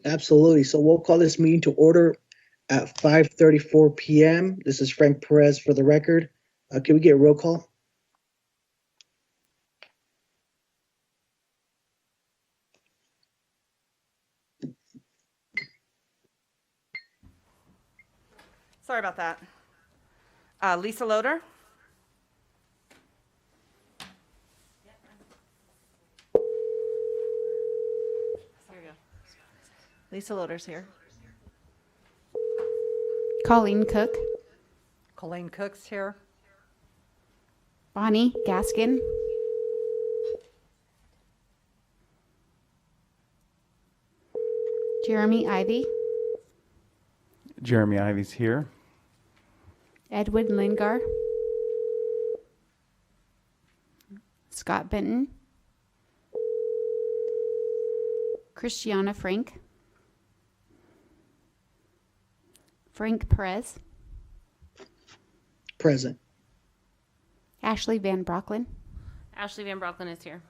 Absolutely. So we'll call this meeting to order at 5:34 p.m. This is Frank Perez for the record. Can we get a roll call? Sorry about that. Lisa Loader? Here you go. Lisa Loader's here. Colleen Cook, Colleen Cook's here. Bonnie Gaskin, Jeremy Ivy, Jeremy Ivy's here. Edwin Lingar, Scott Benton, Christiana Frank, Frank Perez, Present. Ashley Van Brocklin, Ashley Van Brocklin is here.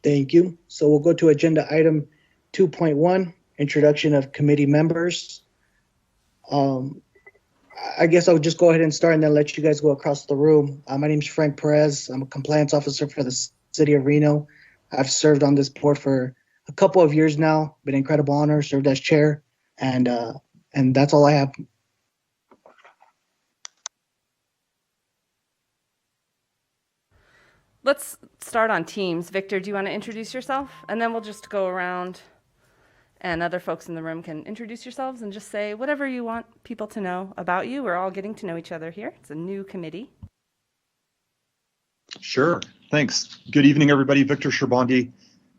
Thank you. So we'll go to agenda item 2.1, introduction of committee members. I guess I'll just go ahead and start and then let you guys go across the room. My name is Frank Perez. I'm a compliance officer for the city of Reno. I've served on this board for a couple of years now. Been an incredible honor, served as chair, and that's all I have. Let's start on teams. Victor, do you want to introduce yourself? And then we'll just go around and other folks in the room can introduce yourselves and just say whatever you want people to know about you. We're all getting to know each other here. It's a new committee. Sure. Thanks. Good evening, everybody. Victor Sherbondi,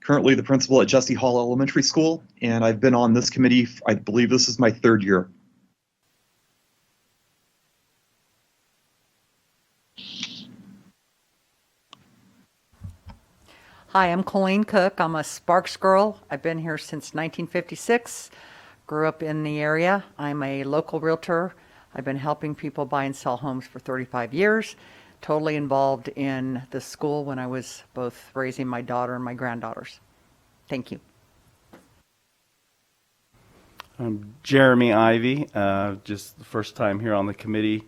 currently the principal at Jesse Hall Elementary School, and I've been on this committee, I believe this is my third year. Hi, I'm Colleen Cook. I'm a Sparks girl. I've been here since 1956. Grew up in the area. I'm a local realtor. I've been helping people buy and sell homes for 35 years. Totally involved in the school when I was both raising my daughter and my granddaughters. Thank you. I'm Jeremy Ivy, just the first time here on the committee.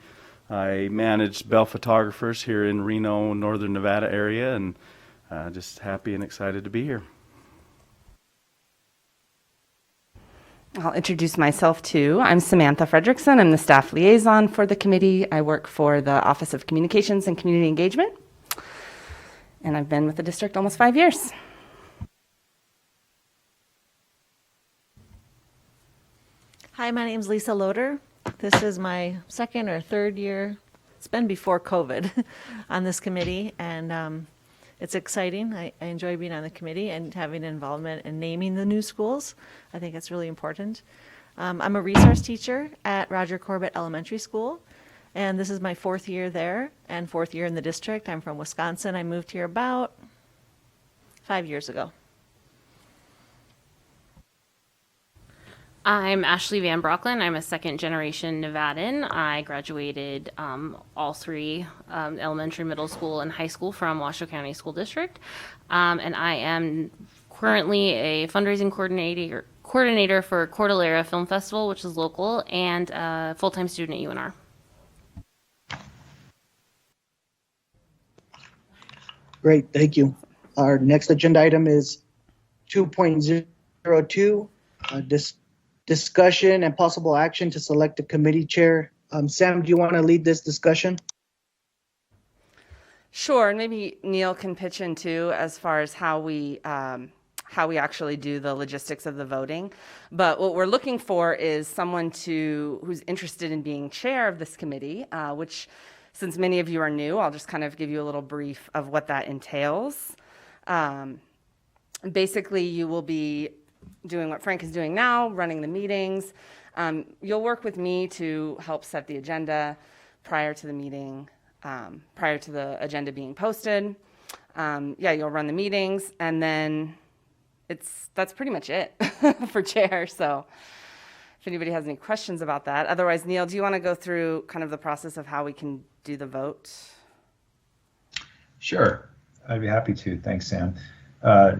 I manage Bell Photographers here in Reno, Northern Nevada area, and just happy and excited to be here. I'll introduce myself too. I'm Samantha Fredrickson. I'm the staff liaison for the committee. I work for the Office of Communications and Community Engagement, and I've been with the district almost 5 years. Hi, my name's Lisa Loader. This is my second or third year. It's been before COVID on this committee, and it's exciting. I enjoy being on the committee and having involvement in naming the new schools. I think it's really important. I'm a resource teacher at Roger Corbett Elementary School, and this is my fourth year there and fourth year in the district. I'm from Wisconsin. I moved here about 5 years ago. I'm Ashley Van Brocklin. I'm a second generation Nevadan. I graduated all three elementary, middle school, and high school from Washoe County School District. And I am currently a fundraising coordinator for Cordillera Film Festival, which is local, and a full-time student at UNR. Great, thank you. Our next agenda item is 2.02, discussion and possible action to select a committee chair. Sam, do you want to lead this discussion? Sure, and maybe Neil can pitch in too as far as how we actually do the logistics of the voting. But what we're looking for is someone who's interested in being chair of this committee, which, since many of you are new, I'll just kind of give you a little brief of what that entails. Basically, you will be doing what Frank is doing now, running the meetings. You'll work with me to help set the agenda prior to the meeting, prior to the agenda being posted. You'll run the meetings, and then that's pretty much it for chair. So if anybody has any questions about that. Otherwise, Neil, do you want to go through kind of the process of how we can do the vote? Sure, I'd be happy to. Thanks, Sam. I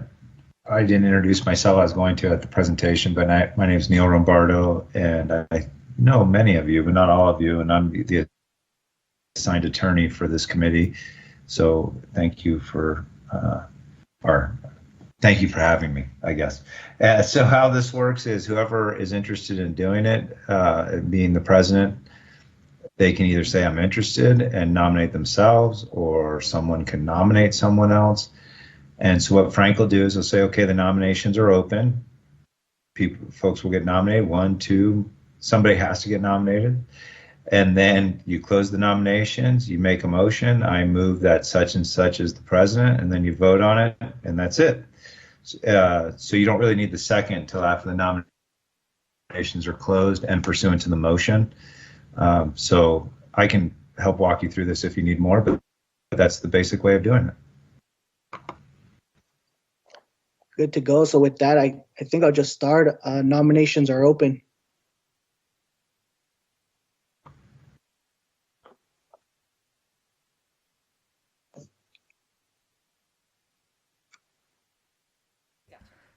didn't introduce myself. I was going to at the presentation, but my name is Neil Rombardo, and I know many of you, but not all of you, and I'm the assigned attorney for this committee. So thank you for thank you for having me, I guess. So how this works is whoever is interested in doing it, being the president, they can either say I'm interested and nominate themselves, or someone can nominate someone else. And so what Frank will do is he'll say, okay, the nominations are open. Folks will get nominated. 1, 2, somebody has to get nominated. And then you close the nominations, you make a motion. I move that such and such is the president, and then you vote on it, and that's it. So you don't really need the second until after the nominations are closed and pursuant to the motion. So I can help walk you through this if you need more, but that's the basic way of doing it. Good to go. So with that, I think I'll just start. Nominations are open.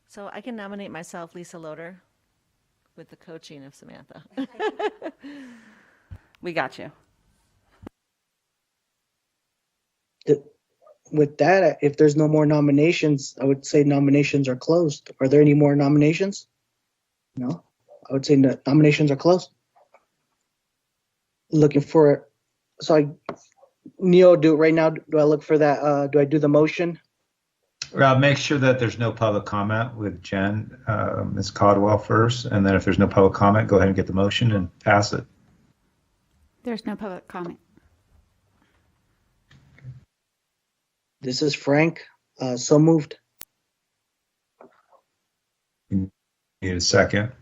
So I can nominate myself, Lisa Loader, with the coaching of Samantha. We got you. With that, if there's no more nominations, I would say nominations are closed. Are there any more nominations? No, I would say nominations are closed. Looking for, Neil, do it right now. Do I look for that? Do I do the motion? Make sure that there's no public comment with Jen, Ms. Caldwell first, and then if there's no public comment, go ahead and get the motion and pass it. There's no public comment. This is Frank. So moved. You need a second.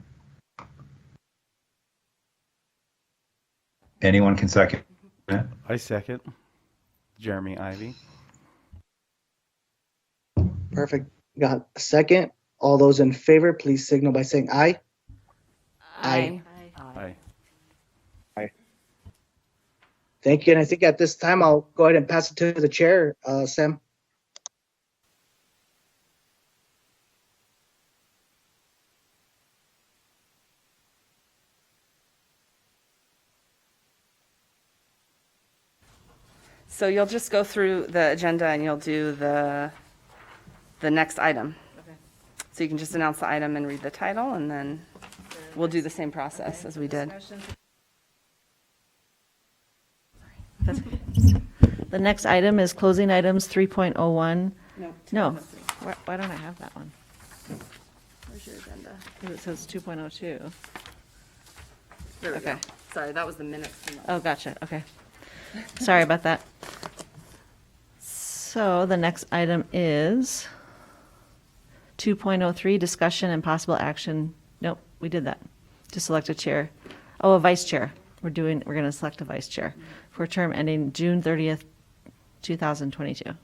Anyone can second it. I second. Jeremy Ivy. Perfect. Got a second. All those in favor, please signal by saying aye. Aye. Aye. Thank you. And I think at this time, I'll go ahead and pass it to the chair, Sam. So you'll just go through the agenda and you'll do the next item. Okay. So you can just announce the item and read the title, and then we'll do the same process as we did. The next item is closing items 3.01. No, why don't I have that one? Where's your agenda? Because it says 2.02. There we Okay. go. Sorry, that was the minutes. from the- Oh, gotcha, okay. Sorry about that. So the next item is 2.03, discussion and possible action. Nope, we did that. To select a chair. Oh, a vice chair. We're going to select a vice chair for a term ending June 30th, 2022.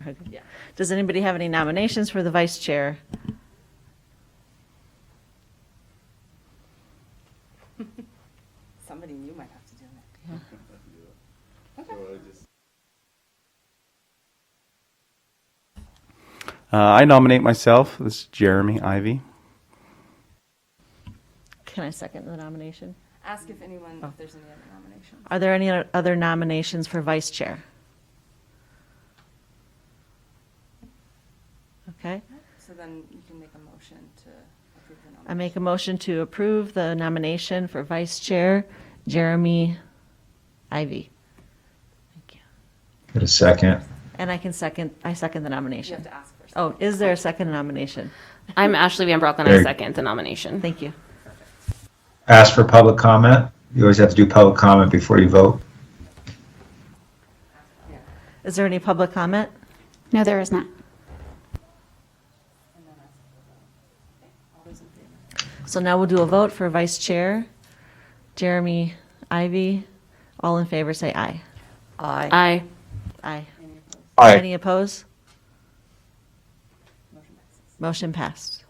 Okay. Yeah. Does anybody have any nominations for the vice chair? Somebody new might have to do it. I nominate myself. This is Jeremy Ivy. Can I second the nomination? Ask if anyone, if there's any other nominations. Are there any other nominations for vice chair? Okay. So then you can make a motion to approve the nomination. I make a motion to approve the nomination for vice chair, Jeremy Ivy. Thank you. Get a second. And I second the You nomination. have to ask first. Oh, is there a second nomination? I'm Ashley Van Broecklen. I Very- second the nomination. Thank you. Ask for public comment. You always have to do public comment before you vote. Is there any public comment? No, there is not. So now we'll do a vote for vice chair, Jeremy Ivy. All in favor, say aye. Aye. Aye. Aye. Aye. Any opposed? Motion passed.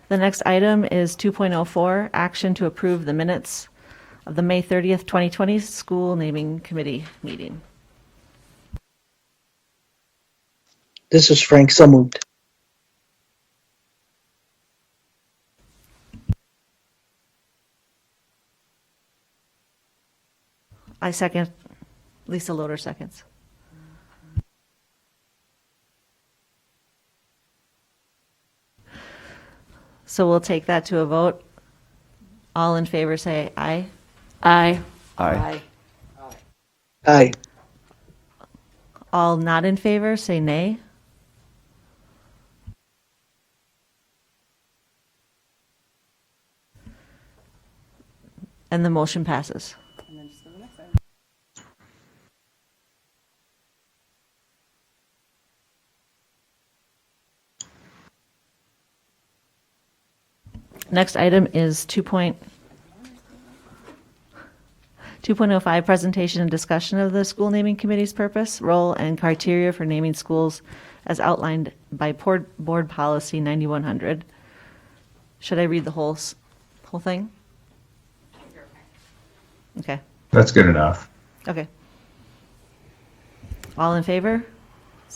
The next item is 2.04, action to approve the minutes of the May 30th, 2020 school naming committee meeting. This is Frank. So moved. I second. Lisa Loader seconds. So we'll take that to a vote. All in favor say aye. Aye. Aye. Aye. All not in favor say nay. And the motion passes. Next item is 2.05, presentation and discussion of the school naming committee's purpose, role, and criteria for naming schools as outlined by board policy 9100. Should I read the whole thing? Okay. That's good enough. Okay. All in favor?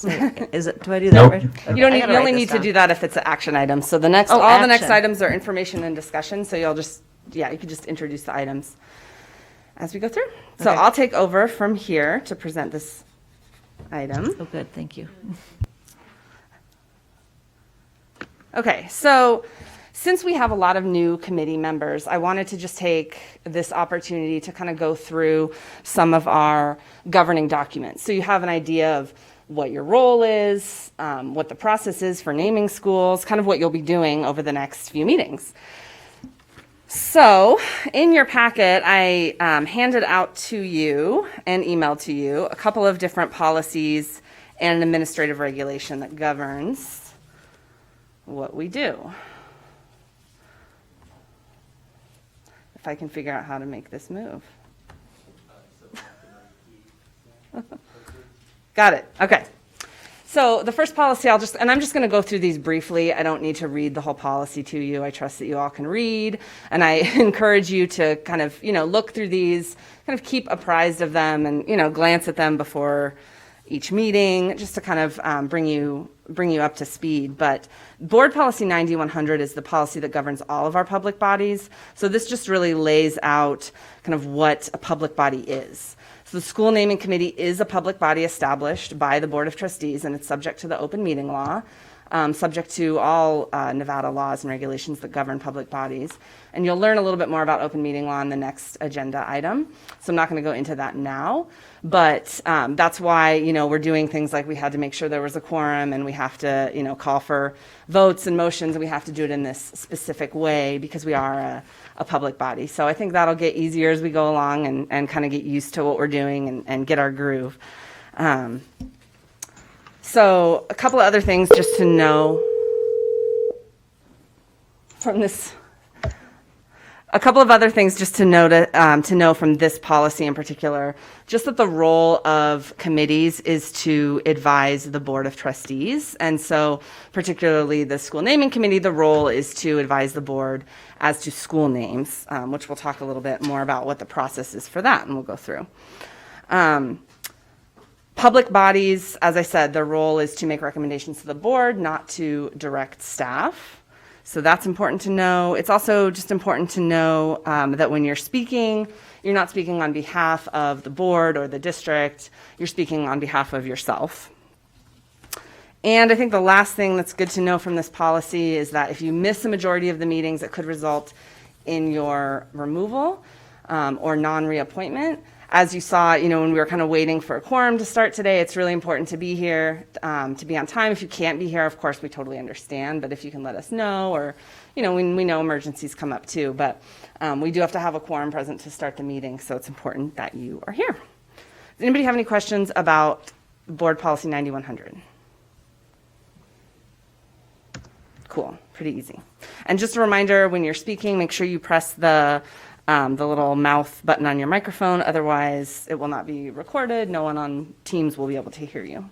Do I do that Nope. right? You don't I need, gotta you write only this need to down. do that if it's an action item. So the next, Oh, all the next action. items are information and discussion. So you'll just, yeah, you could just introduce the items as we go through. So Okay. I'll take over from here to present this item. Oh, good, thank you. Okay, so since we have a lot of new committee members, I wanted to just take this opportunity to kind of go through some of our governing documents. So you have an idea of what your role is, what the process is for naming schools, kind of what you'll be doing over the next few meetings. So in your packet, I handed out to you and emailed to you a couple of different policies and an administrative regulation that governs what we do. If I can figure out how to make this move. Got it. Okay. So the first policy, I'm just going to go through these briefly. I don't need to read the whole policy to you. I trust that you all can read. And I encourage you to kind of, look through these, kind of keep apprised of them and, glance at them before each meeting, just to kind of bring you up to speed. But Board Policy 9100 is the policy that governs all of our public bodies. So this just really lays out kind of what a public body is. So the school naming committee is a public body established by the Board of Trustees, and it's subject to the open meeting law, subject to all Nevada laws and regulations that govern public bodies. And you'll learn a little bit more about open meeting law in the next agenda item. So I'm not going to go into that now, but that's why, we're doing things like we had to make sure there was a quorum, and we have to, call for votes and motions, and we have to do it in this specific way because we are a public body. So I think that'll get easier as we go along and kind of get used to what we're doing and get our groove. So a couple of other things just to know from this. A couple of other things just to know from this policy in particular, just that the role of committees is to advise the Board of Trustees. And so particularly the school naming committee, the role is to advise the board as to school names, which we'll talk a little bit more about what the process is for that, and we'll go through. Public bodies, as I said, their role is to make recommendations to the board, not to direct staff. So that's important to know. It's also just important to know that when you're speaking, you're not speaking on behalf of the board or the district. You're speaking on behalf of yourself. And I think the last thing that's good to know from this policy is that if you miss a majority of the meetings, it could result in your removal or non-reappointment. As you saw, when we were kind of waiting for a quorum to start today, it's really important to be here, to be on time. If you can't be here, of course, we totally understand. But if you can let us know, or, we know emergencies come up too. But we do have to have a quorum present to start the meeting, so it's important that you are here. Does anybody have any questions about Board Policy 9100? Cool, pretty easy. And just a reminder, when you're speaking, make sure you press the the little mouth button on your microphone. Otherwise, it will not be recorded. No one on Teams will be able to hear you.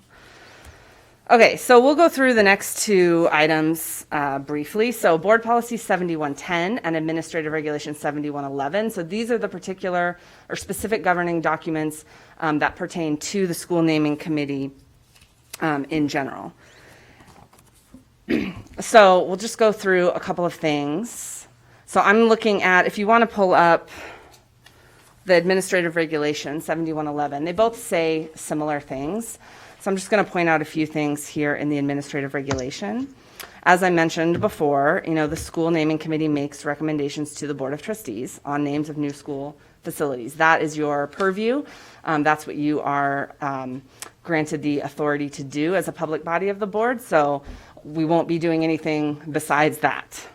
Okay, so we'll go through the next two items briefly. So Board Policy 7110 and Administrative Regulation 7111. So these are the particular or specific governing documents that pertain to the school naming committee in general. So we'll just go through a couple of things. So I'm looking at, if you want to pull up the Administrative Regulation 7111, they both say similar things. So I'm just going to point out a few things here in the Administrative Regulation. As I mentioned before, the school naming committee makes recommendations to the Board of Trustees on names of new school facilities. That is your purview. That's what you are granted the authority to do as a public body of the board. So we won't be doing anything besides that.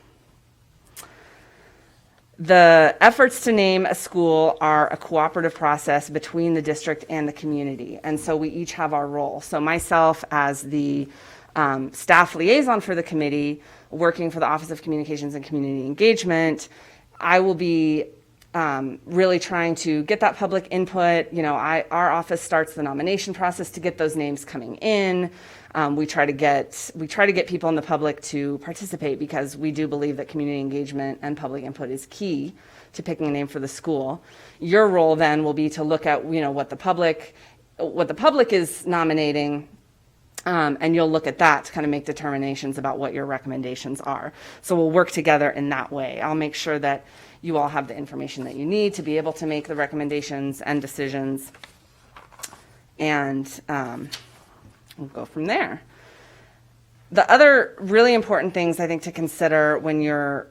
The efforts to name a school are a cooperative process between the district and the community, and so we each have our role. So myself as the staff liaison for the committee, working for the Office of Communications and Community Engagement, I will be really trying to get that public input. Our office starts the nomination process to get those names coming in. We try to get people in the public to participate because we do believe that community engagement and public input is key to picking a name for the school. Your role then will be to look at what the public is nominating, and you'll look at that to kind of make determinations about what your recommendations are. So we'll work together in that way. I'll make sure that you all have the information that you need to be able to make the recommendations and decisions, and we'll go from there. The other really important things I think to consider when you're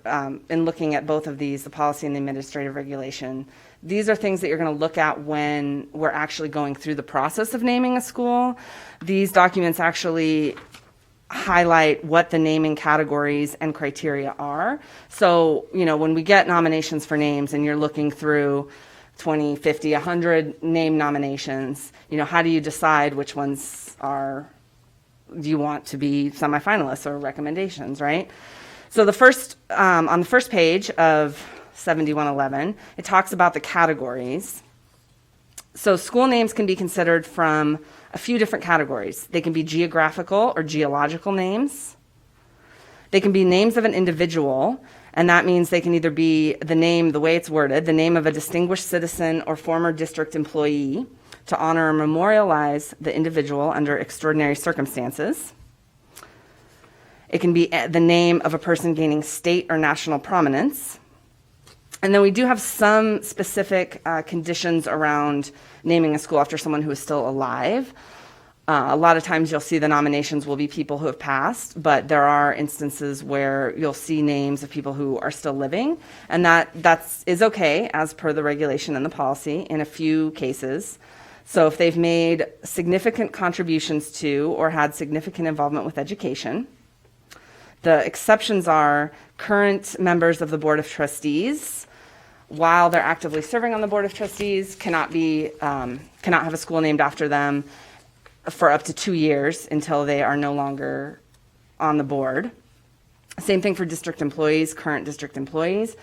in looking at both of these, the policy and the administrative regulation, these are things that you're going to look at when we're actually going through the process of naming a school. These documents actually highlight what the naming categories and criteria are. So, when we get nominations for names and you're looking through 20, 50, 100 name nominations, how do you decide which ones do you want to be semifinalists or recommendations, right? So the first, on the first page of 7111, it talks about the categories. So school names can be considered from a few different categories. They can be geographical or geological names. They can be names of an individual, and that means they can either be the name, the way it's worded, the name of a distinguished citizen or former district employee to honor or memorialize the individual under extraordinary circumstances. It can be the name of a person gaining state or national prominence. And then we do have some specific conditions around naming a school after someone who is still alive. A lot of times you'll see the nominations will be people who have passed, but there are instances where you'll see names of people who are still living, and that is okay as per the regulation and the policy in a few cases. So if they've made significant contributions to or had significant involvement with education. The exceptions are current members of the Board of Trustees, while they're actively serving on the Board of Trustees, cannot have a school named after them for up to 2 years until they are no longer on the board. Same thing for district employees. Current district employees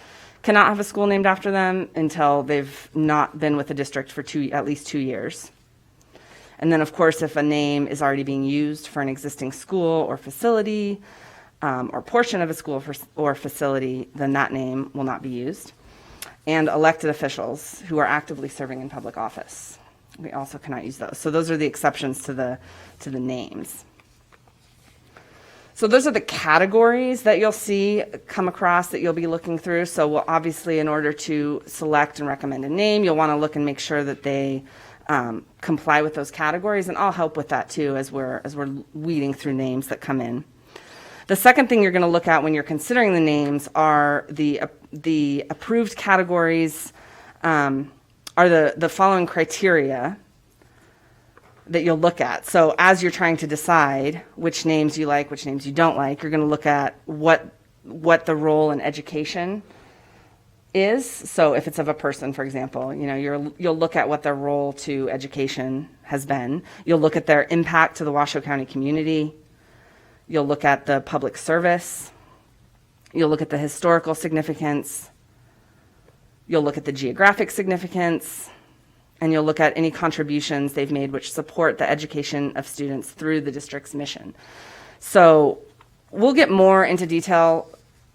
cannot have a school named after them until they've not been with the district for at least 2 years. And then, of course, if a name is already being used for an existing school or facility, or portion of a school or facility, then that name will not be used. And elected officials who are actively serving in public office, we also cannot use those. So those are the exceptions to the names. So those are the categories that you'll see come across that you'll be looking through. So we'll obviously, in order to select and recommend a name, you'll want to look and make sure that they comply with those categories, and I'll help with that too as we're weeding through names that come in. The second thing you're going to look at when you're considering the names are the approved categories, are the following criteria that you'll look at. So as you're trying to decide which names you like, which names you don't like, you're going to look at what the role in education is. So if it's of a person, for example, you'll look at what their role to education has been. You'll look at their impact to the Washoe County community. You'll look at the public service. You'll look at the historical significance. You'll look at the geographic significance, and you'll look at any contributions they've made which support the education of students through the district's mission. So we'll get more into detail,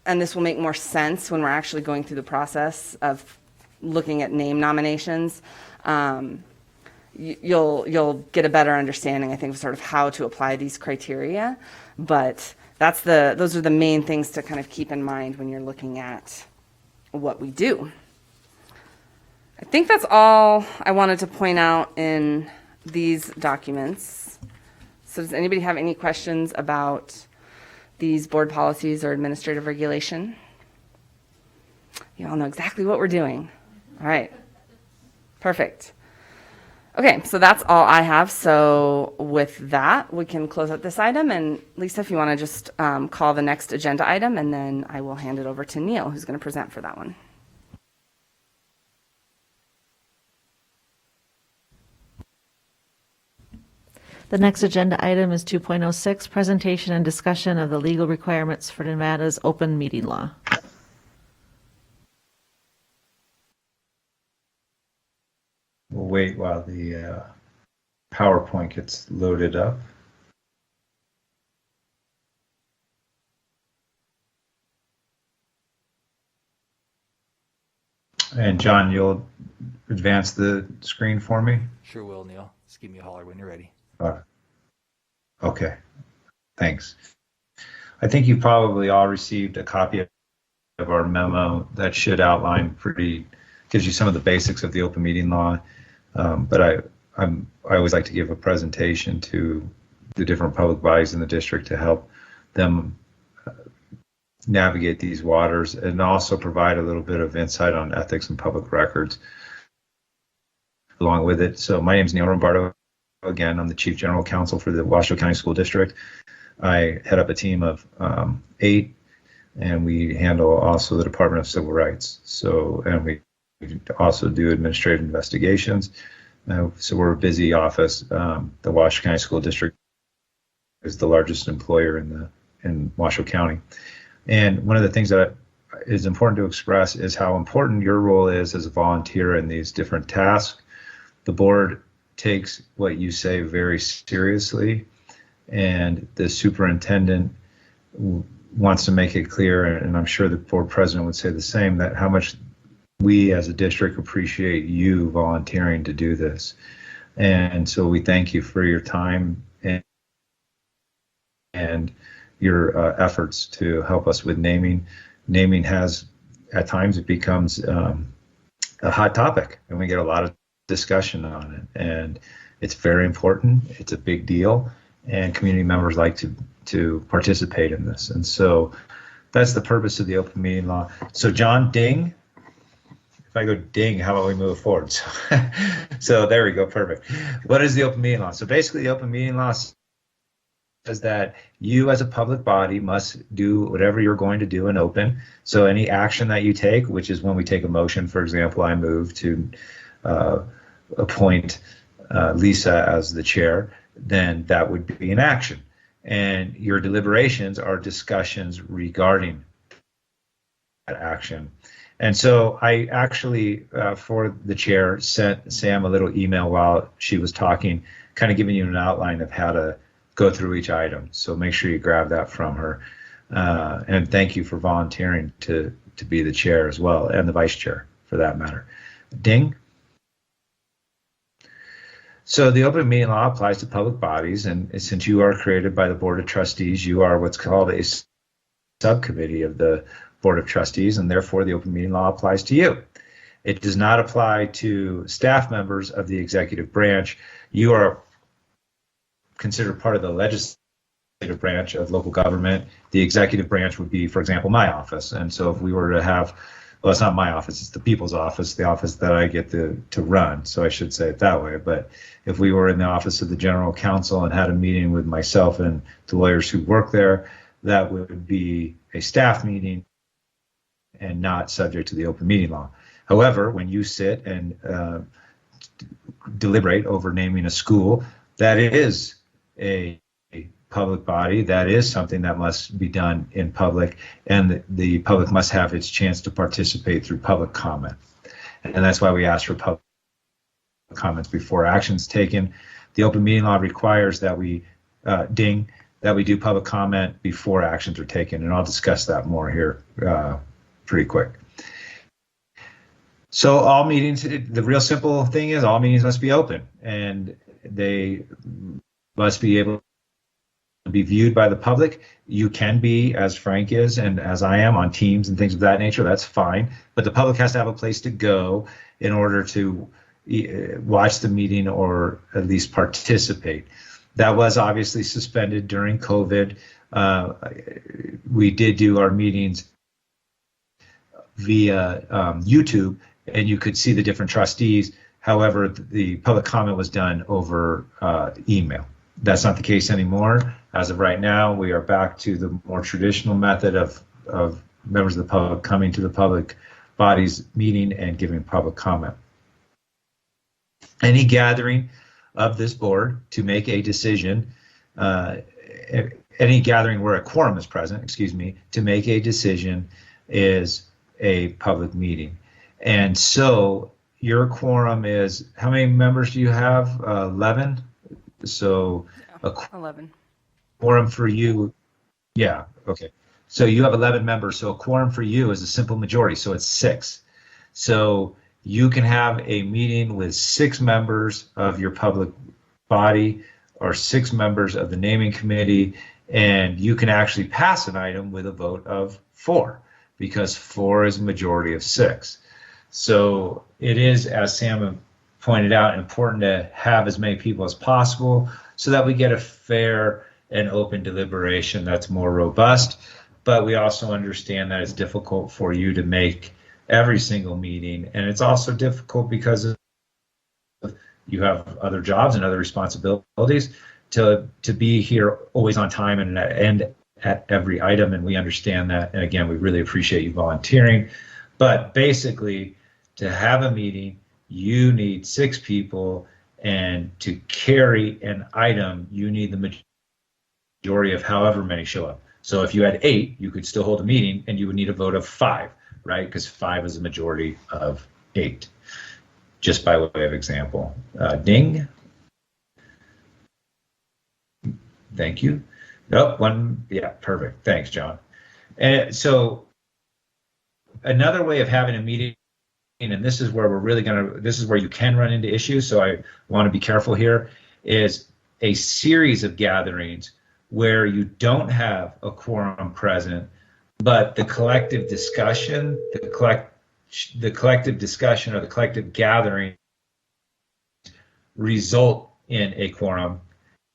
and this will make more sense when we're actually going through the process of looking at name nominations. You'll get a better understanding, I think, of sort of how to apply these criteria. But those are the main things to kind of keep in mind when you're looking at what we do. I think that's all I wanted to point out in these documents. So does anybody have any questions about these board policies or administrative regulation? You all know exactly what we're doing. All right. Perfect. Okay, so that's all I have. So with that, we can close out this item. And Lisa, if you want to just call the next agenda item, and then I will hand it over to Neil, who's going to present for that one. The next agenda item is 2.06, presentation and discussion of the legal requirements for Nevada's open meeting law. We'll wait while the PowerPoint gets loaded up. And John, you'll advance the screen for me? Sure will, Neil. Just give me a holler when you're ready. Okay, thanks. I think you probably all received a copy of our memo that should outline gives you some of the basics of the open meeting law. But I always like to give a presentation to the different public bodies in the district to help them navigate these waters, and also provide a little bit of insight on ethics and public records along with it. So my name is Neil Rombardo. Again, I'm the Chief General Counsel for the Washoe County School District. I head up a team of 8, and we handle also the Department of Civil Rights. So, and we also do administrative investigations. So we're a busy office. The Washoe County School District is the largest employer in Washoe County. And one of the things that is important to express is how important your role is as a volunteer in these different tasks. The board takes what you say very seriously, and the superintendent wants to make it clear, and I'm sure the board president would say the same, that how much we as a district appreciate you volunteering to do this. And so we thank you for your time and your efforts to help us with naming. Naming has, at times, it becomes a hot topic, and we get a lot of discussion on it, and it's very important. It's a big deal, and community members like to participate in this. And so that's the purpose of the open meeting law. So John, ding. If I go ding, how about we move forward? So there we go, perfect. What is the open meeting law? So basically, the open meeting law says that you as a public body must do whatever you're going to do in open. So any action that you take, which is when we take a motion, for example, I move to appoint Lisa as the chair, then that would be an action. And your deliberations are discussions regarding that action. And so I actually, for the chair, sent Sam a little email while she was talking, kind of giving you an outline of how to go through each item. So make sure you grab that from her. And thank you for volunteering to be the chair as well, and the vice chair for that matter. Ding. So the open meeting law applies to public bodies, and since you are created by the Board of Trustees, you are what's called a subcommittee of the Board of Trustees, and therefore the open meeting law applies to you. It does not apply to staff members of the executive branch. You are considered part of the legislative branch of local government. The executive branch would be, for example, my office. And so if we were to have, well, it's not my office, it's the people's office, the office that I get to run. So I should say it that way. But if we were in the office of the general counsel and had a meeting with myself and the lawyers who work there, that would be a staff meeting and not subject to the open meeting law. However, when you sit and deliberate over naming a school, that is a public body. That is something that must be done in public, and the public must have its chance to participate through public comment. and that's why we ask for public comments before action's taken. The open meeting law requires that we that we do public comment before actions are taken, and I'll discuss that more here pretty quick. So all meetings, the real simple thing is all meetings must be open, and they must be able to be viewed by the public. You can be, as Frank is and as I am, on Teams and things of that nature. That's fine, but the public has to have a place to go in order to watch the meeting or at least participate. That was obviously suspended during COVID. We did do our meetings via YouTube, and you could see the different trustees. However, the public comment was done over email. That's not the case anymore. As of right now, we are back to the more traditional method of members of the public coming to the public body's meeting and giving public comment. Any gathering of this board to make a decision, any gathering where a quorum is present, excuse me, to make a decision is a public meeting. And so your quorum is, how many members do you have? 11? So a 11. quorum for you, yeah, okay. So you have 11 members, so a quorum for you is a simple majority, so it's 6. So you can have a meeting with 6 members of your public body or 6 members of the naming committee, and you can actually pass an item with a vote of 4, because 4 is a majority of 6. So it is, as Sam pointed out, important to have as many people as possible so that we get a fair and open deliberation that's more robust. But we also understand that it's difficult for you to make every single meeting, and it's also difficult because you have other jobs and other responsibilities to be here always on time and at every item, and we understand that. And again, we really appreciate you volunteering. But basically, to have a meeting, you need 6 people, and to carry an item, you need the majority of however many show up. So if you had 8, you could still hold a meeting, and you would need a vote of 5, right? Because 5 is a majority of 8, just by way of example. Ding. Thank you. Nope, 1, yeah, perfect. Thanks, John. And so another way of having a meeting, and this is where we're really this is where you can run into issues, so I want to be careful here, is a series of gatherings where you don't have a quorum present, but the collective discussion, the collective discussion or the collective gathering result in a quorum.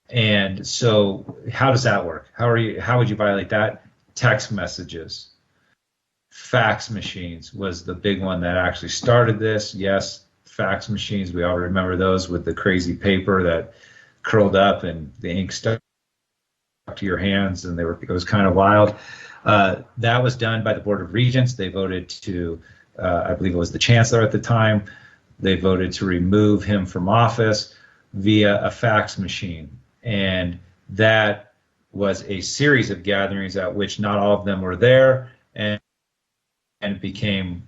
And so how does that work? How would you violate that? Text messages. Fax machines was the big one that actually started this. Yes, fax machines, we all remember those with the crazy paper that curled up and the ink stuck to your hands, and it was kind of wild. That was done by the Board of Regents. They voted to, I believe it was the Chancellor at the time, they voted to remove him from office via a fax machine. And that was a series of gatherings at which not all of them were there, and it became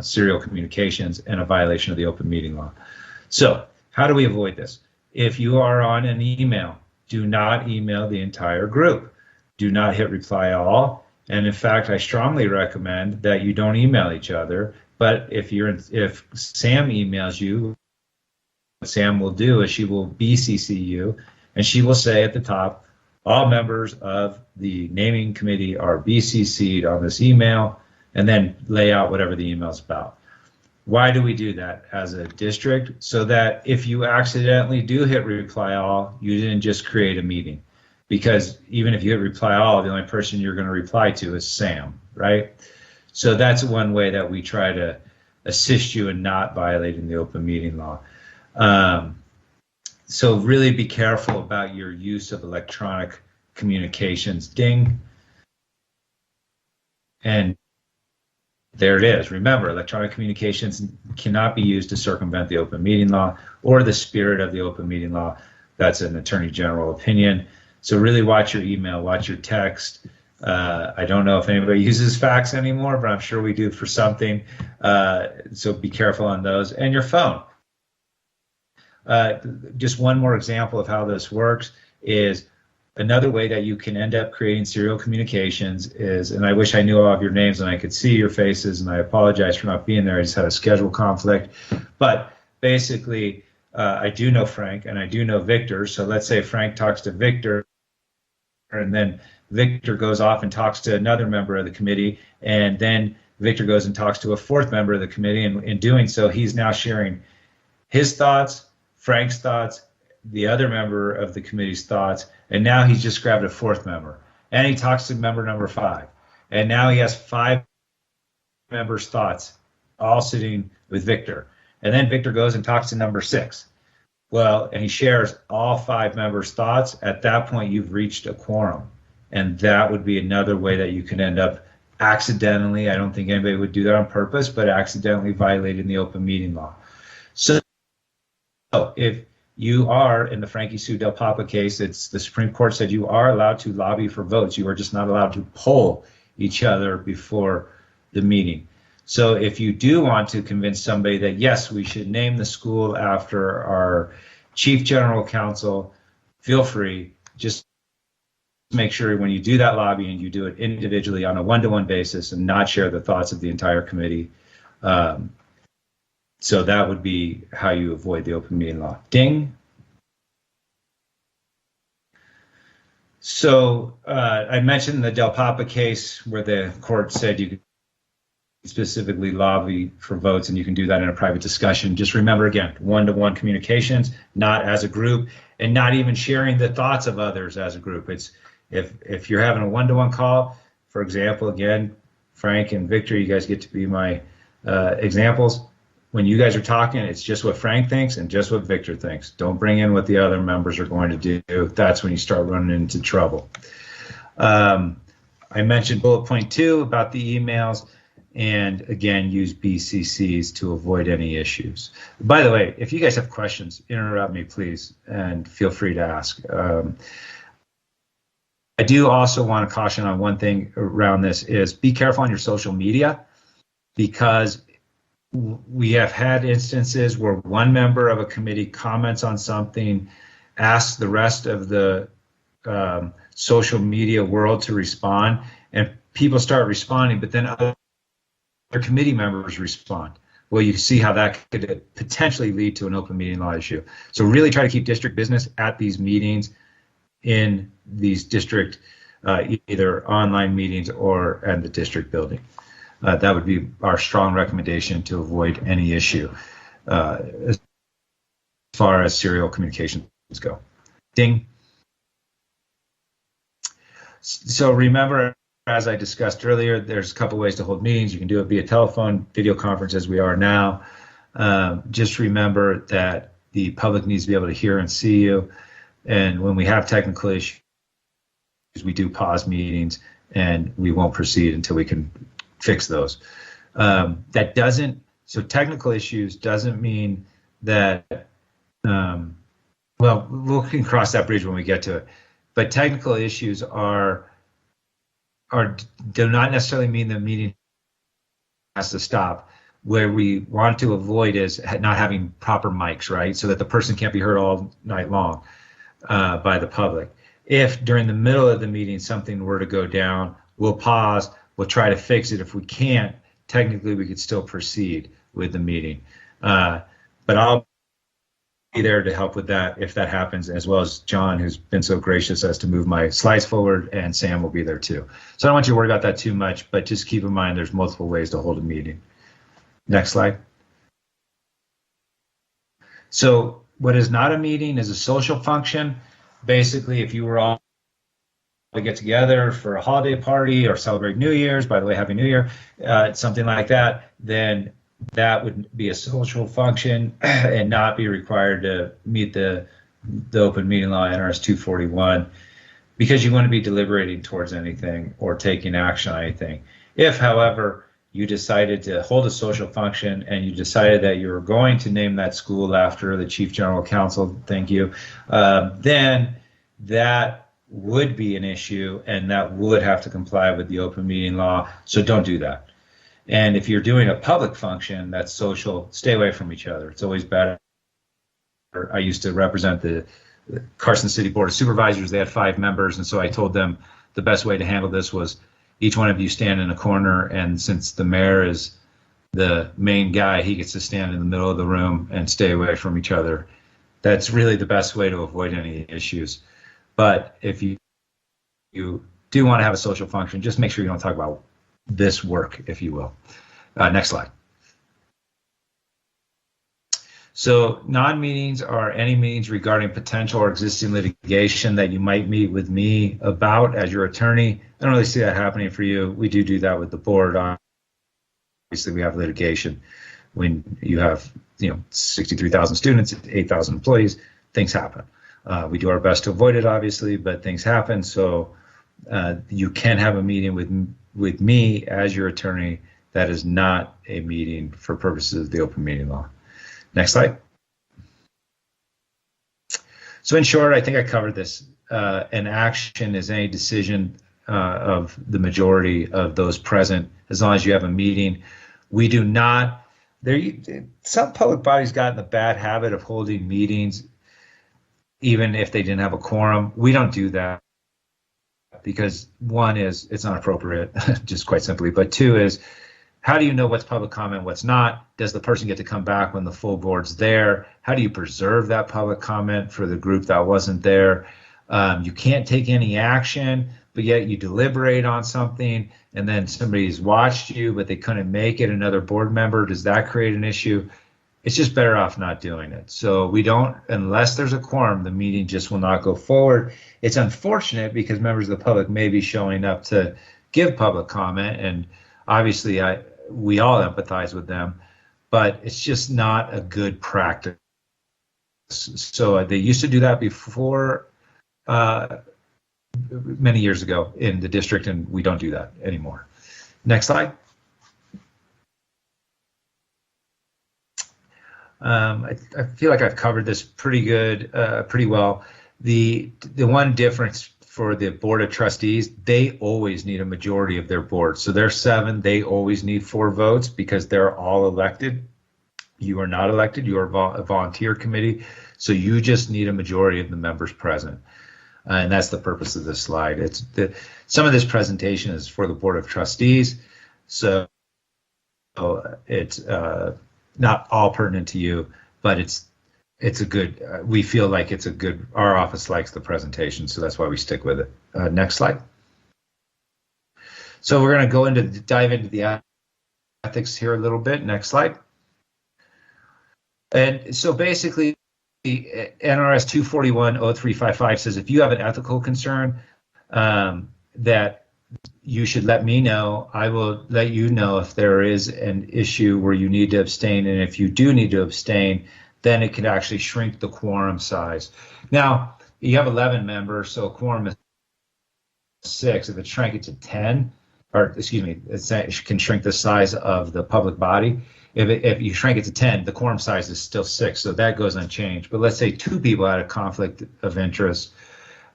serial communications and a violation of the open meeting law. So how do we avoid this? If you are on an email, do not email the entire group. Do not hit reply all. And in fact, I strongly recommend that you don't email each other. But if Sam emails you, what Sam will do is she will BCC you, and she will say at the top, all members of the naming committee are BCC'd on this email, and then lay out whatever the email is about. Why do we do that as a district? So that if you accidentally do hit reply all, you didn't just create a meeting. Because even if you hit reply all, the only person you're going to reply to is Sam, right? So that's one way that we try to assist you in not violating the open meeting law. So really be careful about your use of electronic communications. Ding. And there it is. Remember, electronic communications cannot be used to circumvent the open meeting law or the spirit of the open meeting law. That's an Attorney General opinion. So really watch your email, watch your text. I don't know if anybody uses fax anymore, but I'm sure we do for something. So be careful on those. And your phone. Just one more example of how this works is another way that you can end up creating serial communications is, and I wish I knew all of your names and I could see your faces, and I apologize for not being there. I just had a schedule conflict. But basically, I do know Frank and I do know Victor. So let's say Frank talks to Victor, and then Victor goes off and talks to another member of the committee, and then Victor goes and talks to a fourth member of the committee, and in doing so, he's now sharing his thoughts, Frank's thoughts, the other member of the committee's thoughts, and now he's just grabbed a fourth member, and he talks to member number 5, and now he has 5 members' thoughts all sitting with Victor, and then Victor goes and talks to number 6. Well, and he shares all 5 members' thoughts. At that point, you've reached a quorum, and that would be another way that you can end up accidentally, I don't think anybody would do that on purpose, but accidentally violating the open meeting law. So if you are in the Frankie Sue Del Papa case, it's the Supreme Court said you are allowed to lobby for votes. You are just not allowed to poll each other before the meeting. So if you do want to convince somebody that, yes, we should name the school after our chief general counsel, feel free. Just make sure when you do that lobbying, you do it individually on a one-to-one basis and not share the thoughts of the entire committee. So that would be how you avoid the open meeting law. Ding. So I mentioned the Del Papa case where the court said you could specifically lobby for votes, and you can do that in a private discussion. Just remember, again, one-to-one communications, not as a group, and not even sharing the thoughts of others as a group. It's if you're having a one-to-one call, for example, again, Frank and Victor, you guys get to be my examples. When you guys are talking, it's just what Frank thinks and just what Victor thinks. Don't bring in what the other members are going to do. That's when you start running into trouble. I mentioned bullet point 2 about the emails, and again, use BCCs to avoid any issues. By the way, if you guys have questions, interrupt me, please, and feel free to ask. I do also want to caution on one thing around this is be careful on your social media, because we have had instances where one member of a committee comments on something, asks the rest of the social media world to respond, and people start responding, but then other committee members respond. Well, you see how that could potentially lead to an open meeting law issue. So really try to keep district business at these meetings, in these district, either online meetings or at the district building. That would be our strong recommendation to avoid any issue as far as serial communications go. Ding. So remember, as I discussed earlier, there's a couple ways to hold meetings. You can do it via telephone, video conference, as we are now. Just remember that the public needs to be able to hear and see you. And when we have technical issues, we do pause meetings and we won't proceed until we can fix those. That doesn't, so technical issues doesn't mean that, well, we can cross that bridge when we get to it. But technical issues do not necessarily mean the meeting has to stop. Where we want to avoid is not having proper mics, right? So that the person can't be heard all night long by the public. If during the middle of the meeting something were to go down, we'll pause. We'll try to fix it. If we can't, technically we could still proceed with the meeting. But I'll be there to help with that if that happens, as well as John, who's been so gracious as to move my slides forward, and Sam will be there too. So I don't want you to worry about that too much, but just keep in mind there's multiple ways to hold a meeting. Next slide. So what is not a meeting is a social function. Basically, if you were all to get together for a holiday party or celebrate New Year's, by the way, Happy New Year, something like that, then that would be a social function and not be required to meet the open meeting law, NRS 241, because you wouldn't be deliberating towards anything or taking action on anything. If, however, you decided to hold a social function and you decided that you were going to name that school after the chief general counsel, thank you, then that would be an issue, and that would have to comply with the open meeting law. So don't do that. And if you're doing a public function that's social, stay away from each other. It's always better. I used to represent the Carson City Board of Supervisors. They had 5 members, and so I told them the best way to handle this was each one of you stand in a corner, and since the mayor is the main guy, he gets to stand in the middle of the room and stay away from each other. That's really the best way to avoid any issues. But if you do want to have a social function, just make sure you don't talk about this work, if you will. Next slide. So non-meetings are any meetings regarding potential or existing litigation that you might meet with me about as your attorney. I don't really see that happening for you. We do that with the board. Obviously, we have litigation when you have 63,000 students, 8,000 employees. Things happen. We do our best to avoid it, obviously, but things happen. So you can have a meeting with me as your attorney. That is not a meeting for purposes of the open meeting law. Next slide. So in short, I think I covered this. An action is any decision of the majority of those present, as long as you have a meeting. We do not, some public bodies got in the bad habit of holding meetings even if they didn't have a quorum. We don't do that because one is it's not appropriate, just quite simply, but two is, how do you know what's public comment, what's not? Does the person get to come back when the full board's there? How do you preserve that public comment for the group that wasn't there? You can't take any action, but yet you deliberate on something and then somebody's watched you, but they couldn't make it, another board member. Does that create an issue? It's just better off not doing it. So we don't, unless there's a quorum, the meeting just will not go forward. It's unfortunate because members of the public may be showing up to give public comment, and obviously we all empathize with them, but it's just not a good practice. So they used to do that before many years ago in the district, and we don't do that anymore. Next slide. I feel like I've covered this pretty well. The one difference for the Board of Trustees, they always need a majority of their board. So they're 7, they always need 4 votes because they're all elected. You are not elected, you are a volunteer committee. So you just need a majority of the members present. And that's the purpose of this slide. Some of this presentation is for the Board of Trustees. So it's not all pertinent to you, but it's a good, we feel like it's a good, our office likes the presentation, so that's why we stick with it. Next slide. So we're going to dive into the ethics here a little bit. Next slide. And so basically, the NRS 241-0355 says if you have an ethical concern that you should let me know. I will let you know if there is an issue where you need to abstain, and if you do need to abstain, then it can actually shrink the quorum size. Now, you have 11 members, so a quorum is 6. If it shrank it to 10, or excuse me, it can shrink the size of the public body. If you shrank it to 10, the quorum size is still 6, so that goes unchanged. But let's say 2 people had a conflict of interest,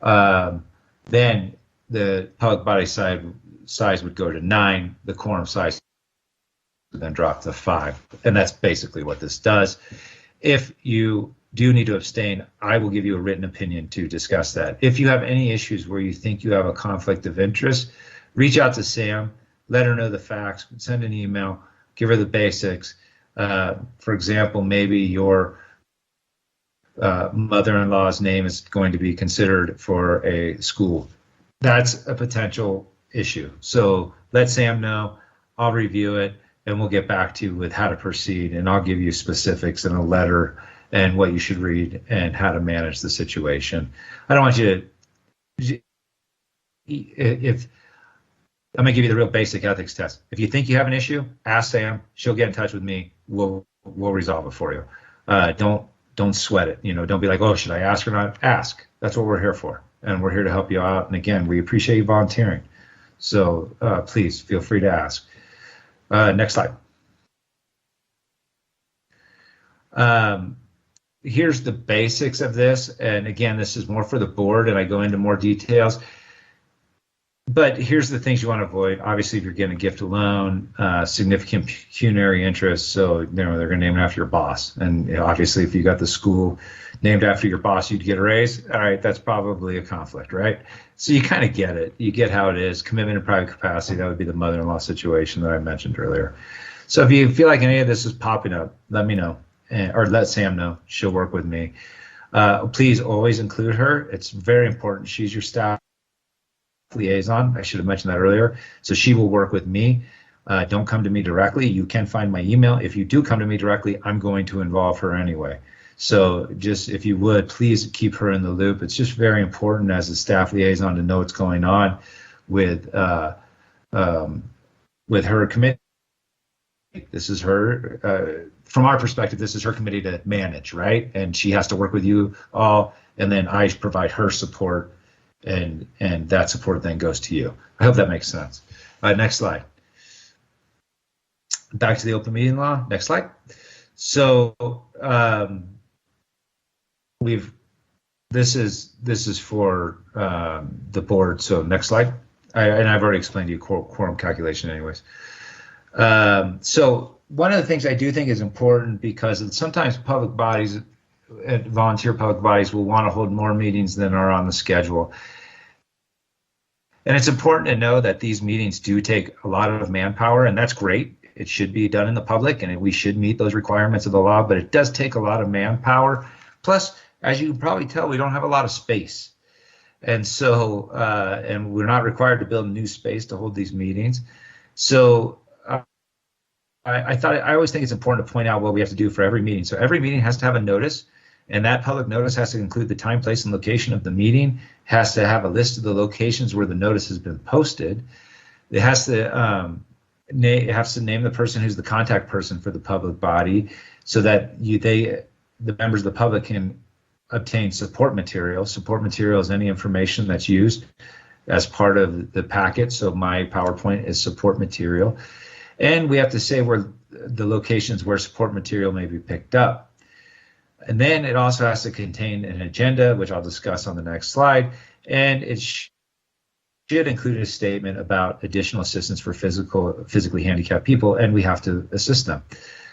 then the public body size would go to 9, the quorum size would then drop to 5. And that's basically what this does. If you do need to abstain, I will give you a written opinion to discuss that. If you have any issues where you think you have a conflict of interest, reach out to Sam, let her know the facts, send an email, give her the basics. For example, maybe your mother-in-law's name is going to be considered for a school. That's a potential issue. So let Sam know, I'll review it, and we'll get back to you with how to proceed, and I'll give you specifics in a letter and what you should read and how to manage the situation. I don't want you to, I'm gonna give you the real basic ethics test. If you think you have an issue, ask Sam, she'll get in touch with me, we'll resolve it for you. Don't sweat it, don't be like, oh, should I ask or not? Ask, that's what we're here for. And we're here to help you out. And again, we appreciate you volunteering. So please feel free to ask. Next slide. here's the basics of this. And again, this is more for the board, and I go into more details. But here's the things you want to avoid. Obviously, if you're getting a gift alone, significant pecuniary interest. So, they're going to name it after your boss. And obviously, if you got the school named after your boss, you'd get a raise. All right, that's probably a conflict, right? So you kind of get it. You get how it is. Commitment in private capacity, that would be the mother-in-law situation that I mentioned earlier. So if you feel like any of this is popping up, let me know. Or let Sam know. She'll work with me. Please always include her. It's very important. She's your staff liaison. I should have mentioned that earlier. So she will work with me. Don't come to me directly. You can find my email. If you do come to me directly, I'm going to involve her anyway. So just, if you would, please keep her in the loop. It's just very important as a staff liaison to know what's going on with her committee. This is her, from our perspective, this is her committee to manage, right? And she has to work with you all, and then I provide her support, and that support then goes to you. I hope that makes sense. Next slide. Back to the open meeting law. Next slide. So this is for the board. So next slide. And I've already explained to you quorum calculation anyways. So one of the things I do think is important, because sometimes public bodies, volunteer public bodies, will want to hold more meetings than are on the schedule. And it's important to know that these meetings do take a lot of manpower, and that's great. It should be done in the public, and we should meet those requirements of the law, but it does take a lot of manpower. Plus, as you can probably tell, we don't have a lot of space. And so, and we're not required to build new space to hold these meetings. So I always think it's important to point out what we have to do for every meeting. So every meeting has to have a notice, and that public notice has to include the time, place, and location of the meeting, has to have a list of the locations where the notice has been posted. It has to name the person who's the contact person for the public body, so that the members of the public can obtain support material. Support material is any information that's used as part of the packet. So my PowerPoint is support material. And we have to say where the locations where support material may be picked up. And then it also has to contain an agenda, which I'll discuss on the next slide. And it should include a statement about additional assistance for physically handicapped people, and we have to assist them.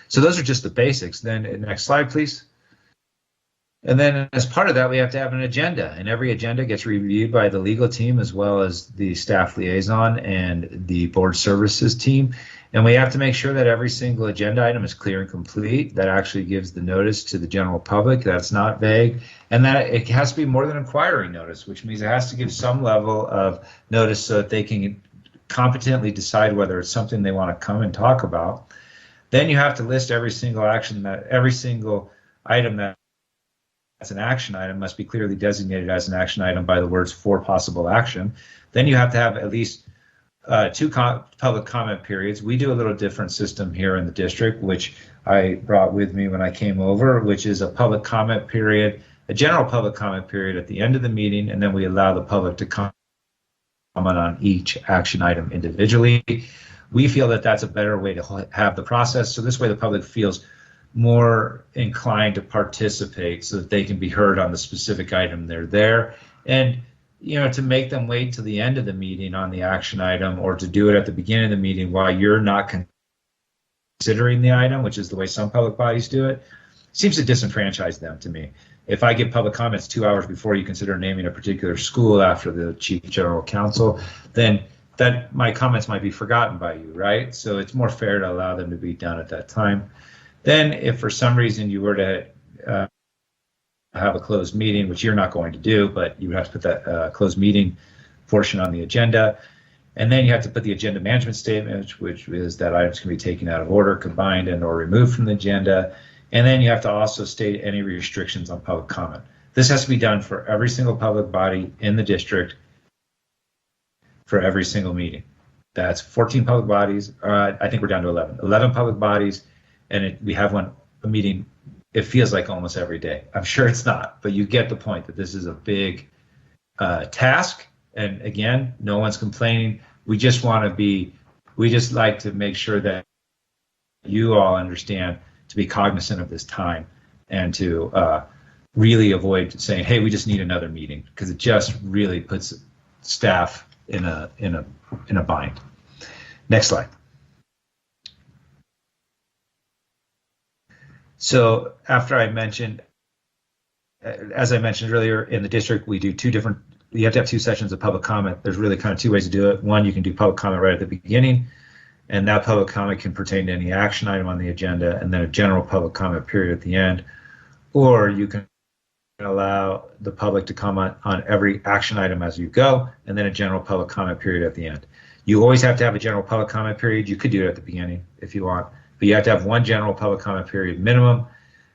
So those are just the basics. Then next slide, please. And then as part of that, we have to have an agenda, and every agenda gets reviewed by the legal team as well as the staff liaison and the board services team. And we have to make sure that every single agenda item is clear and complete, that actually gives the notice to the general public, that's not vague, and that it has to be more than inquiry notice, which means it has to give some level of notice so that they can competently decide whether it's something they want to come and talk about. Then you have to list every single item that's an action item must be clearly designated as an action item by the words "for possible action." Then you have to have at least two public comment periods. We do a little different system here in the district, which I brought with me when I came over, which is a public comment period, a general public comment period at the end of the meeting, and then we allow the public to comment on each action item individually. We feel that that's a better way to have the process. So this way the public feels more inclined to participate so that they can be heard on the specific item they're there. And, to make them wait till the end of the meeting on the action item, or to do it at the beginning of the meeting while you're not considering the item, which is the way some public bodies do it, seems to disenfranchise them to me. If I give public comments 2 hours before you consider naming a particular school after the chief general counsel, then that my comments might be forgotten by you, right? So it's more fair to allow them to be done at that time. Then if for some reason you were to have a closed meeting, which you're not going to do, but you would have to put that closed meeting portion on the agenda. And then you have to put the agenda management statement, which is that items can be taken out of order, combined, and or removed from the agenda. And then you have to also state any restrictions on public comment. This has to be done for every single public body in the district for every single meeting. That's 14 public bodies. I think we're down to 11. 11 public bodies, and we have a meeting. It feels like almost every day. I'm sure it's not, but you get the point that this is a big task. And again, no one's complaining. We just like to make sure that you all understand to be cognizant of this time and to really avoid saying, hey, we just need another meeting, because it just really puts staff in a bind. Next slide. So after I mentioned, as I mentioned earlier, in the district, we do you have to have 2 sessions of public comment. There's really kind of 2 ways to do it. One, you can do public comment right at the beginning, and that public comment can pertain to any action item on the agenda, and then a general public comment period at the end. Or you can allow the public to comment on every action item as you go, and then a general public comment period at the end. You always have to have a general public comment period. You could do it at the beginning if you want, but you have to have 1 general public comment period minimum,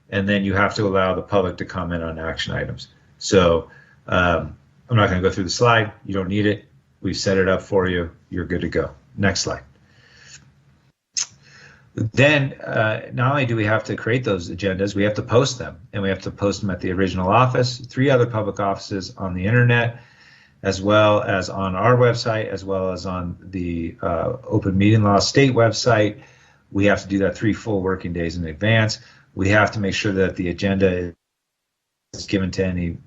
and then you have to allow the public to comment on action items. So I'm not going to go through the slide. You don't need it. We've set it up for you. You're good to go. Next slide. Then not only do we have to create those agendas, we have to post them, and we have to post them at the original office, 3 other public offices on the internet, as well as on our website, as well as on the Open Meeting Law State website. We have to do that 3 full working days in advance. We have to make sure that the agenda is given to any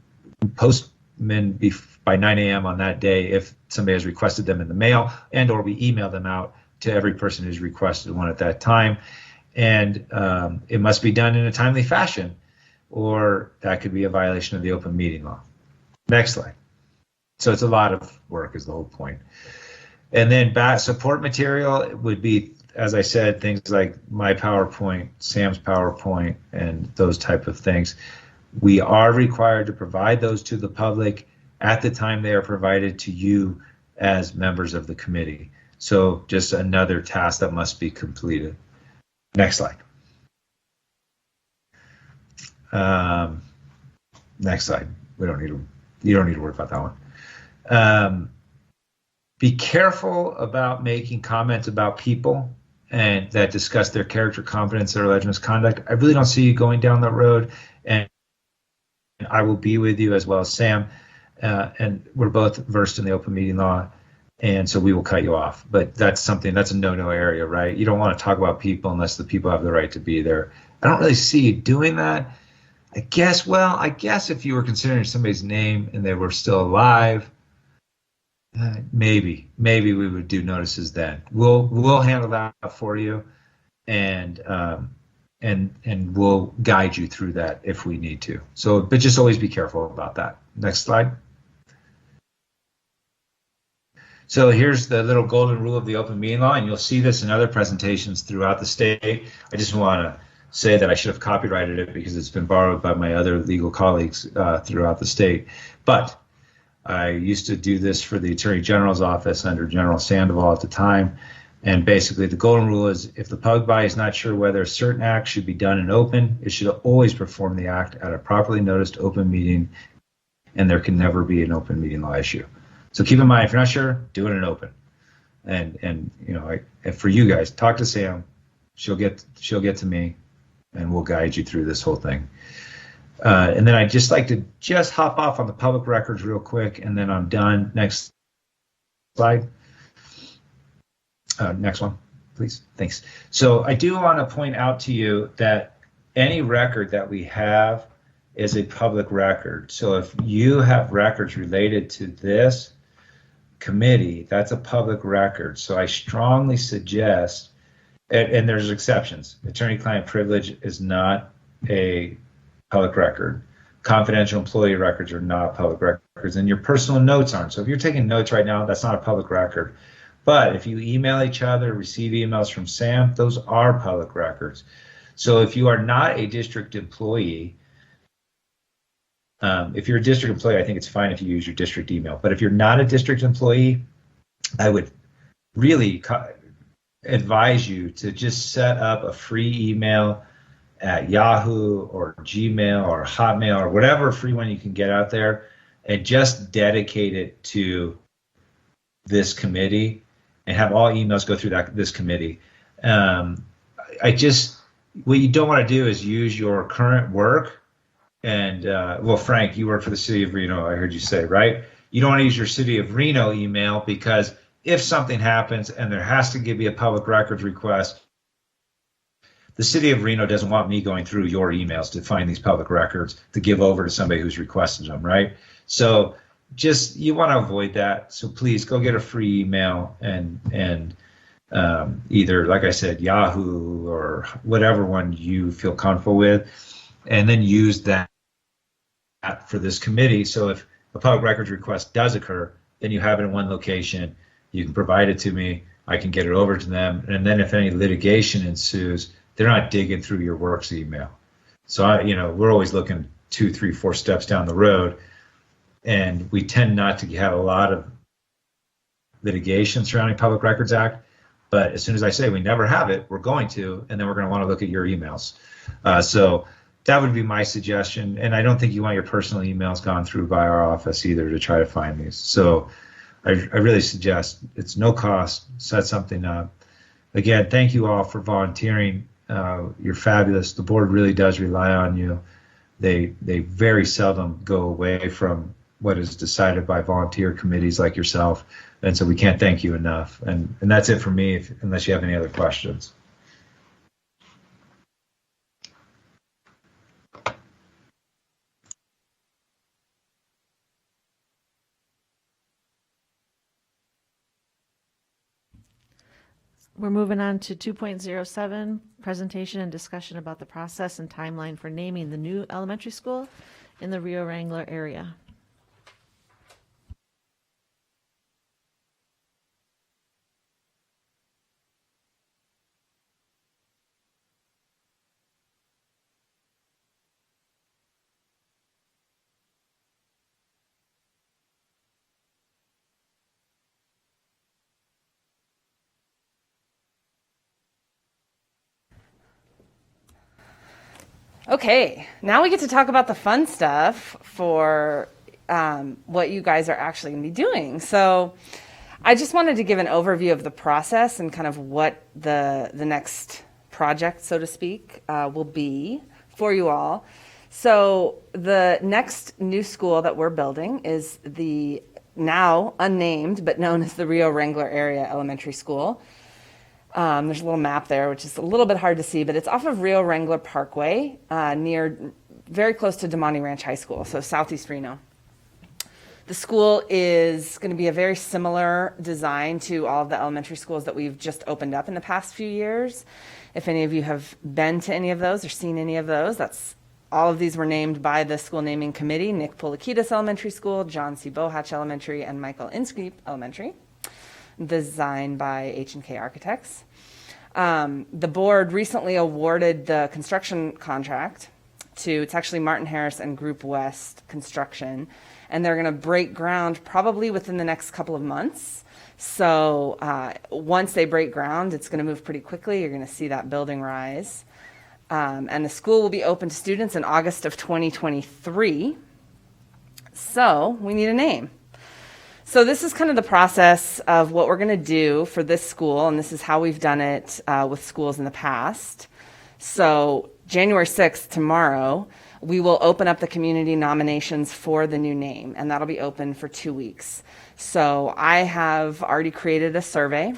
postman by 9 a.m. on that day if somebody has requested them in the mail, and or we email them out to every person who's requested one at that time. And it must be done in a timely fashion, or that could be a violation of the open meeting law. Next slide. So it's a lot of work is the whole point. And then support material would be, as I said, things like my PowerPoint, Sam's PowerPoint, and those type of things. We are required to provide those to the public at the time they are provided to you as members of the committee. So just another task that must be completed. Next slide. Next slide. You don't need to worry about that one. Be careful about making comments about people and that discuss their character, competence, or alleged misconduct. I really don't see you going down that road, and I will be with you as well as Sam, and we're both versed in the open meeting law, and so we will cut you off. But that's a no-no area, right? You don't want to talk about people unless the people have the right to be there. I don't really see you doing that. I guess if you were considering somebody's name and they were still alive, maybe we would do notices then. We'll handle that for you, and we'll guide you through that if we need to. So, but just always be careful about that. Next slide. So here's the little golden rule of the open meeting law, and you'll see this in other presentations throughout the state. I just want to say that I should have copyrighted it because it's been borrowed by my other legal colleagues throughout the state. But I used to do this for the Attorney General's office under General Sandoval at the time. And basically the golden rule is if the public body is not sure whether a certain act should be done in open, it should always perform the act at a properly noticed open meeting, and there can never be an open meeting law issue. So keep in mind, if you're not sure, do it in open. And you know, for you guys, talk to Sam. She'll get to me, and we'll guide you through this whole thing. And then I'd just like to just hop off on the public records real quick, and then I'm done. Next slide. Next one, please. Thanks. So I do want to point out to you that any record that we have is a public record. So if you have records related to this committee, that's a public record. So I strongly suggest, and there's exceptions. Attorney-client privilege is not a public record. Confidential employee records are not public records, and your personal notes aren't. So if you're taking notes right now, that's not a public record. But if you email each other, receive emails from Sam, those are public records. So if you are not a district employee, if you're a district employee, I think it's fine if you use your district email. But if you're not a district employee, I would really advise you to just set up a free email at Yahoo or Gmail or Hotmail or whatever free one you can get out there, and just dedicate it to this committee and have all emails go through this committee. What you don't want to do is use your current work. And well, Frank, you work for the city of Reno, I heard you say, right? You don't want to use your city of Reno email, because if something happens and there has to be a public records request, the city of Reno doesn't want me going through your emails to find these public records to give over to somebody who's requested them, right? So just, you want to avoid that. So please go get a free email and either, like I said, Yahoo or whatever one you feel comfortable with, and then use that for this committee. So if a public records request does occur, then you have it in one location. You can provide it to me. I can get it over to them. And then if any litigation ensues, they're not digging through your works email. So we're always looking 2, 3, 4 steps down the road, and we tend not to have a lot of litigation surrounding Public Records Act. But as soon as I say we never have it, we're going to, and then we're going to want to look at your emails. So that would be my suggestion. And I don't think you want your personal emails gone through by our office either to try to find these. So I really suggest it's no cost, set something up. Again, thank you all for volunteering. You're fabulous. The board really does rely on you. They very seldom go away from what is decided by volunteer committees like yourself. And so we can't thank you enough. And that's it for me, unless you have any other questions. We're moving on to 2.07, presentation and discussion about the process and timeline for naming the new elementary school in the Rio Wrangler area. Okay, now we get to talk about the fun stuff for what you guys are actually going to be doing. So I just wanted to give an overview of the process and kind of what the next project, so to speak, will be for you all. So the next new school that we're building is the now unnamed but known as the Rio Wrangler Area Elementary School. There's a little map there, which is a little bit hard to see, but it's off of Rio Wrangler Parkway, very close to Damani Ranch High School, so southeast Reno. The school is going to be a very similar design to all of the elementary schools that we've just opened up in the past few years. If any of you have been to any of those or seen any of those, all of these were named by the school naming committee: Nick Polikitis Elementary School, John C. Bohatch Elementary, and Michael Inskeep Elementary, designed by H&K Architects. The board recently awarded the construction contract it's actually Martin Harris and Group West Construction, and they're going to break ground probably within the next couple of months. So once they break ground, it's going to move pretty quickly. You're going to see that building rise. And the school will be open to students in August of 2023. So we need a name. So this is kind of the process of what we're going to do for this school, and this is how we've done it with schools in the past. So January 6th, tomorrow, we will open up the community nominations for the new name, and that'll be open for 2 weeks. So I have already created a survey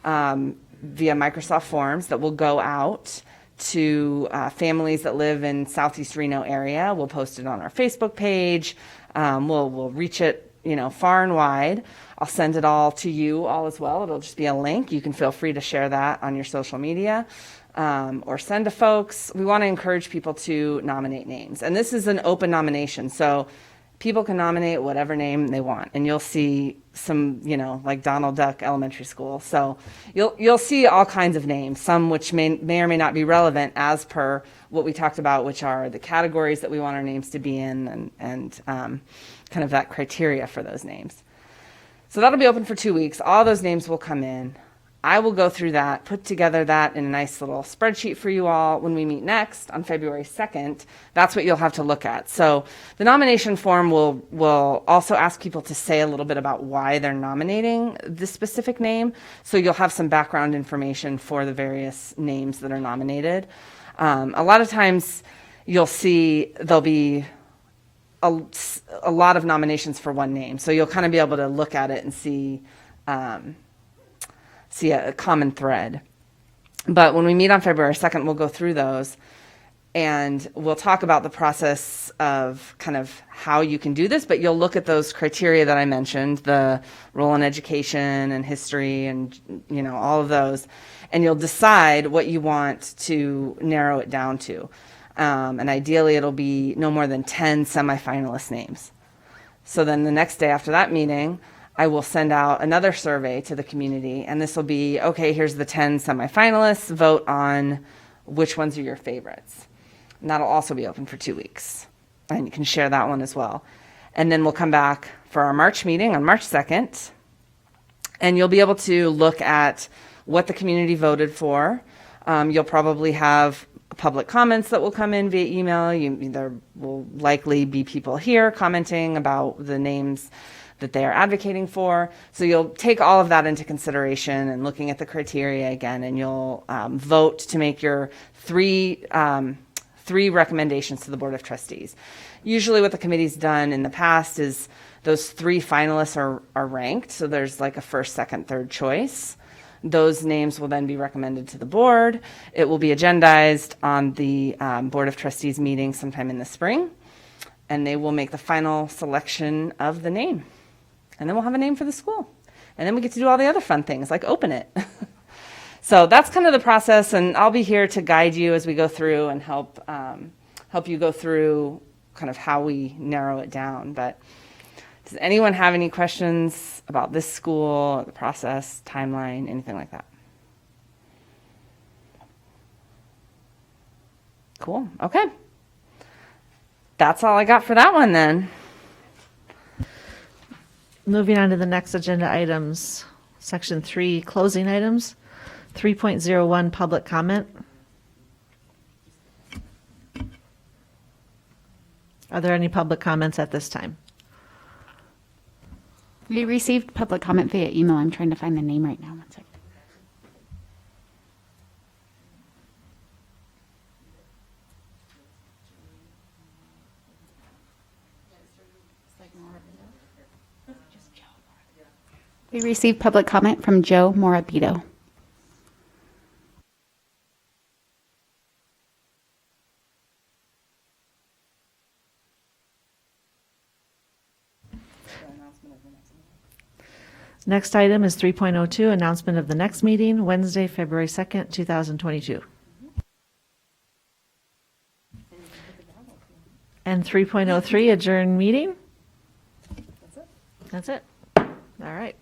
via Microsoft Forms that will go out to families that live in Southeast Reno area. We'll post it on our Facebook page. We'll reach it far and wide. I'll send it all to you all as well. It'll just be a link. You can feel free to share that on your social media or send to folks. We want to encourage people to nominate names. And this is an open nomination. So people can nominate whatever name they want. And you'll see some, like Donald Duck Elementary School. So you'll see all kinds of names, some which may or may not be relevant as per what we talked about, which are the categories that we want our names to be in and kind of that criteria for those names. So that'll be open for 2 weeks. All those names will come in. I will go through that, put together that in a nice little spreadsheet for you all when we meet next on February 2nd. That's what you'll have to look at. So the nomination form will also ask people to say a little bit about why they're nominating this specific name. So you'll have some background information for the various names that are nominated. A lot of times you'll see there'll be a lot of nominations for one name. So you'll kind of be able to look at it and see a common thread. But when we meet on February 2nd, we'll go through those and we'll talk about the process of kind of how you can do this, but you'll look at those criteria that I mentioned, the role in education and history and, you know, all of those, and you'll decide what you want to narrow it down to. And ideally, it'll be no more than 10 semifinalist names. So then the next day after that meeting, I will send out another survey to the community, and this will be, okay, here's the 10 semifinalists, vote on which ones are your favorites. And that'll also be open for 2 weeks. And you can share that one as well. And then we'll come back for our March meeting on March 2nd, and you'll be able to look at what the community voted for. You'll probably have public comments that will come in via email. There will likely be people here commenting about the names that they are advocating for. So you'll take all of that into consideration and looking at the criteria again, and you'll vote to make your three recommendations to the Board of Trustees. Usually what the committee's done in the past is those 3 finalists are ranked. So there's like a first, second, third choice. Those names will then be recommended to the board. It will be agendized on the Board of Trustees meeting sometime in the spring, and they will make the final selection of the name. And then we'll have a name for the school. And then we get to do all the other fun things like open it. So that's kind of the process, and I'll be here to guide you as we go through and help you go through kind of how we narrow it down. But does anyone have any questions about this school, the process, timeline, anything like that? Cool. Okay. That's all I got for that one then. Moving on to the next agenda items, section 3, closing items. 3.01, public comment. Are there any public comments at this time? We received public comment via email. I'm trying to find the name right now. One second. We received public comment from Joe Morabito. Next item is 3.02, announcement of the next meeting, Wednesday, February 2nd, 2022. And 3.03, adjourn meeting. That's it. All right.